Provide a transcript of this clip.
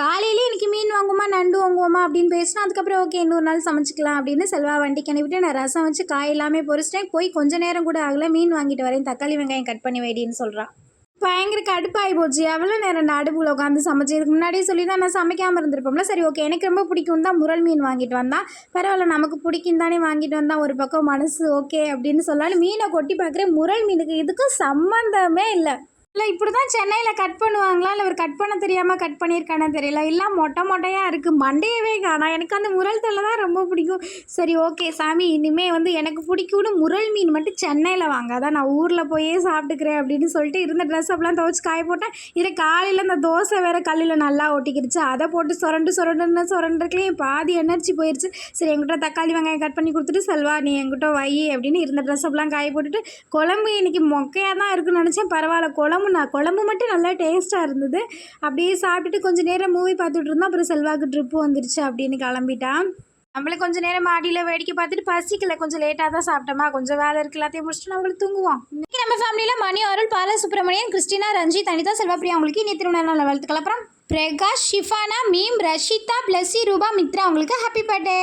காலையிலே இன்னைக்கு மீன் வாங்குவோமா நண்டு வாங்குவோமா அப்படின்னு பேசினா அதுக்கப்புறம் ஓகே இன்னொரு நாள் சமைச்சிக்கலாம் அப்படின்னு செல்வா வண்டிக்கு அனுப்பிட்டு நான் ரசம் வச்சு காய் எல்லாமே பொரிச்சிட்டேன். போய் கொஞ்ச நேரம் கூட ஆகலை, மீன் வாங்கிட்டு வரேன், தக்காளி வெங்காயம் கட் பண்ணி வைடின்னு சொல்கிறான். பயங்கர கடுப்பாகி போச்சு. எவ்வளோ நேரம் நான் அடுப்பில் உட்காந்து சமைச்சு இதுக்கு முன்னாடியே சொல்லி தான் நான் சமைக்காமல் இருந்திருப்போம்ல. சரி ஓகே எனக்கு ரொம்ப பிடிக்கும் தான் முரல் மீன் வாங்கிட்டு வந்தான். பரவாயில்ல நமக்கு பிடிக்கும் தானே வாங்கிட்டு வந்தான், ஒரு பக்கம் மனசு ஓகே அப்படின்னு சொல்லாலும் மீனை கொட்டி பார்க்குறேன். முரல் மீனுக்கு இதுக்கும் சம்மந்தமே இல்லை. இல்லை இப்படி தான் சென்னையில் கட் பண்ணுவாங்களா, இல்லை ஒரு கட் பண்ண தெரியாமல் கட் பண்ணியிருக்கானே தெரியல. எல்லாம் மொட்டை மொட்டையாக இருக்குது, மண்டையவே காணோம். எனக்கு அந்த முரல் தலை தான் ரொம்ப பிடிக்கும். சரி ஓகே சாமி, இனிமேல் வந்து எனக்கு பிடிக்கும்னு முரல் மீன் மட்டும் சென்னையில் வாங்காதான், நான் ஊரில் போயே சாப்பிட்டுக்கிறேன் அப்படின்னு சொல்லிட்டு இருந்த ட்ரெஸ் அப்பெல்லாம் துவச்சி காய போட்டேன். இதை காலையில் இந்த தோசை வேறு கல்லில் நல்லா ஒட்டிக்கிடுச்சு. அதை போட்டு சுரண்டுருக்கலையும் பாதி எனர்ஜி போயிடுச்சு. சரி என்கிட்ட தக்காளி வெங்காயம் கட் பண்ணி கொடுத்துட்டு செல்வா நீ என்கிட்ட வை அப்படின்னு இருந்த ட்ரெஸ் அப்பெல்லாம் காய போட்டுட்டு குழம்பு இன்றைக்கி மொக்கையாக தான் இருக்குன்னு நினச்சேன். பரவாயில்ல குழம்பு மட்டும் நல்லா டேஸ்ட்டாக இருந்தது. அப்படியே சாப்பிட்டுட்டு கொஞ்சம் நேரம் மூவி பார்த்துட்டு இருந்தோம். அப்புறம் செல்வாக்கு ட்ரிப்பு வந்துருச்சு அப்படின்னு கிளம்பிட்டான். நம்மளும் கொஞ்சம் நேரம் மாடியில் வேடிக்கை பார்த்துட்டு பசிக்கல, கொஞ்சம் லேட்டாக தான் சாப்பிட்டோமா, கொஞ்சம் வேலை இருக்கு எல்லாத்தையும் முடிச்சுட்டு நம்மளுக்கு தூங்குவோம். இன்னைக்கு நம்ம ஃபேமிலியில் மணி, அருள், பால சுப்ரமணியன், கிறிஸ்டினா, ரஞ்சித், அனிதா, செல்வப்பிரியா அவங்களுக்கு இனி திருமண நாள் வாழ்த்துக்கள். அப்புறம் பிரகாஷ், ஷிஃபானா, மீம், ரஷிதா, பிளஸி, ரூபா, மித்ரா அவங்களுக்கு ஹாப்பி பர்த்டே.